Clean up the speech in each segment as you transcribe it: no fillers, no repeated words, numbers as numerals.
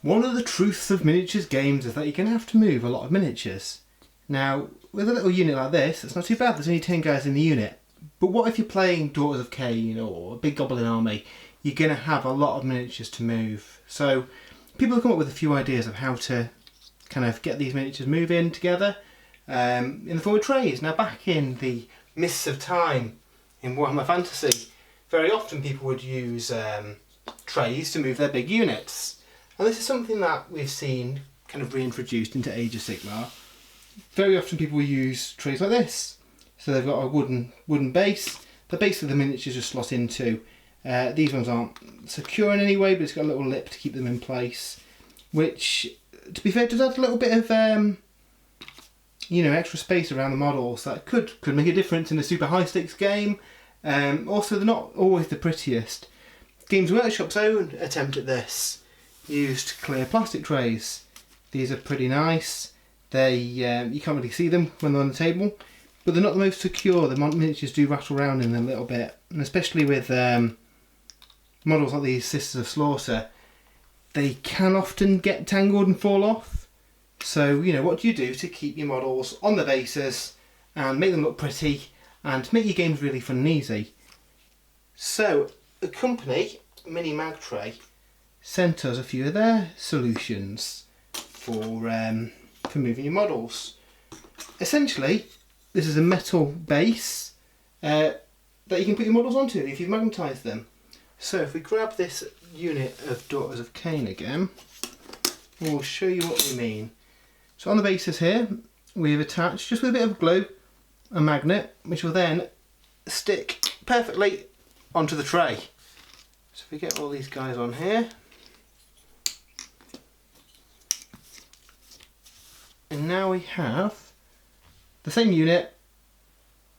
One of the truths of miniatures games is that you're going to have to move a lot of miniatures. Now, with a little unit like this, it's not too bad, there's only 10 guys in the unit. But what if you're playing Daughters of Cain or a big goblin army? You're going to have a lot of miniatures to move. So people have come up with a few ideas of how to kind of get these miniatures moving together in the form of trays. Now, back in the mists of time in Warhammer Fantasy, very often people would use trays to move their big units. And this is something that we've seen kind of reintroduced into Age of Sigmar. Very often people use trays like this. So they've got a wooden base. The base of the miniatures just slot into. These ones aren't secure in any way, but it's got a little lip to keep them in place. Which, to be fair, does add a little bit of extra space around the models that could make a difference in a super high stakes game. Also, they're not always the prettiest. Games Workshop's own attempt at this used clear plastic trays. These are pretty nice. They you can't really see them when they're on the table, but they're not the most secure. The miniatures do rattle around in them a little bit, and especially with models like these Sisters of Slaughter, they can often get tangled and fall off. So, what do you do to keep your models on the bases and make them look pretty and make your games really fun and easy? So, the company, MiniMag Tray, sent us a few of their solutions for moving your models. Essentially, this is a metal base that you can put your models onto if you've magnetised them. So if we grab this unit of Daughters of Cain again, we'll show you what we mean. So on the bases here, we've attached, just with a bit of glue, a magnet, which will then stick perfectly onto the tray. So if we get all these guys on here, and now we have the same unit.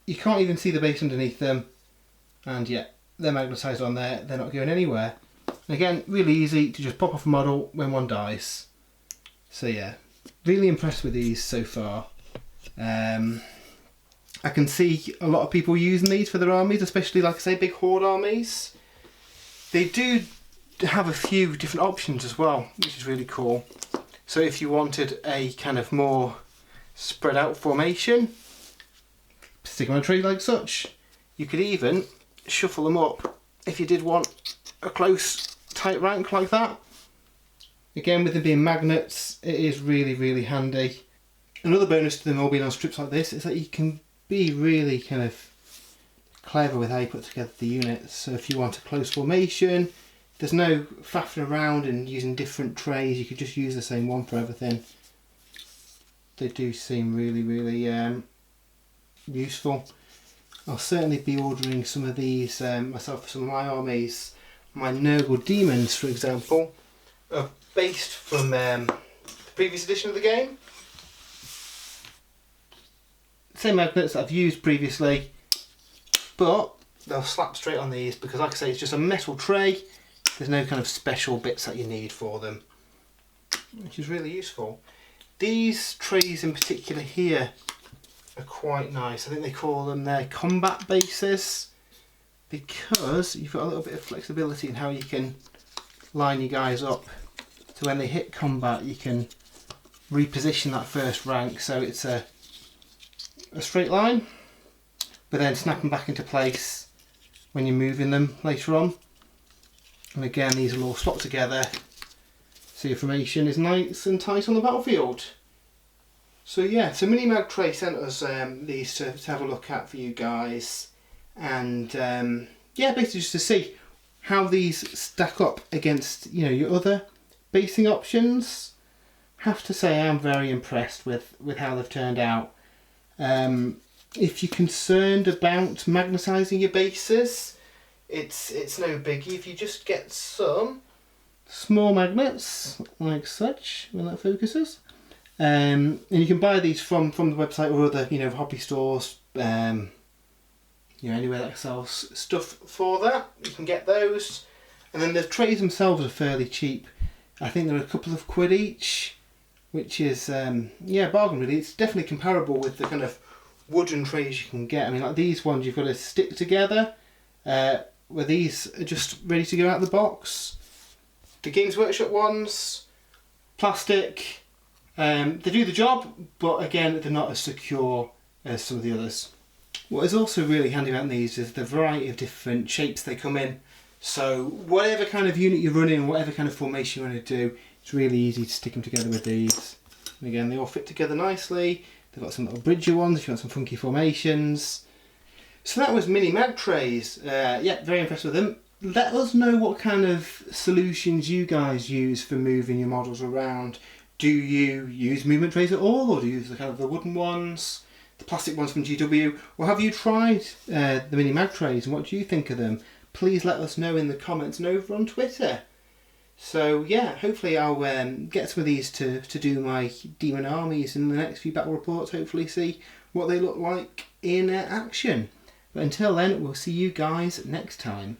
You can't even see the base underneath them, and yeah, they're magnetised on there, they're not going anywhere. And again, really easy to just pop off a model when one dies. So yeah, really impressed with these so far. I can see a lot of people using these for their armies, especially, like I say, big horde armies. They do have a few different options as well, which is really cool. So if you wanted a kind of more spread out formation, stick them on a tray like such. You could even shuffle them up if you did want a close, tight rank like that. Again, with them being magnets, it is really, really handy. Another bonus to them all being on strips like this is that you can be really kind of clever with how you put together the units. So if you want a close formation, there's no faffing around and using different trays. You could just use the same one for everything. They do seem really, really useful. I'll certainly be ordering some of these myself for some of my armies. My Nurgle Demons, for example, are based from the previous edition of the game. Same magnets that I've used previously, but they'll slap straight on these because, like I say, it's just a metal tray. There's no kind of special bits that you need for them, which is really useful. These trays in particular here are quite nice. I think they call them their combat bases because you've got a little bit of flexibility in how you can line your guys up. So when they hit combat, you can reposition that first rank so it's a straight line, but then snap them back into place when you're moving them later on. And again, these will all slot together so your formation is nice and tight on the battlefield. So yeah, so MiniMag Tray sent us these to have a look at for you guys, and yeah, basically just to see how these stack up against your other basing options. Have to say I'm very impressed with how they've turned out. If you're concerned about magnetising your bases, it's no biggie. If you just get some small magnets like such, when that focuses, and you can buy these from the website or other hobby stores, anywhere that sells stuff for that, you can get those. And then the trays themselves are fairly cheap. I think they're a couple of quid each, which is bargain really. It's definitely comparable with the kind of wooden trays you can get. I mean, like these ones you've got to stick together, where these are just ready to go out of the box. The Games Workshop ones plastic. They do the job, but again, they're not as secure as some of the others. What is also really handy about these is the variety of different shapes they come in. So whatever kind of unit you're running, whatever kind of formation you want to do, it's really easy to stick them together with these. And again, they all fit together nicely. They've got some little bridger ones if you want some funky formations. So that was MiniMag trays. Yeah, very impressed with them. Let us know what kind of solutions you guys use for moving your models around. Do you use movement trays at all, or do you use the kind of the wooden ones, the plastic ones from GW, or have you tried the MiniMag trays and what do you think of them? Please let us know in the comments and over on Twitter. So yeah, hopefully I'll get some of these to do my demon armies in the next few battle reports, hopefully see what they look like in action. But until then, we'll see you guys next time.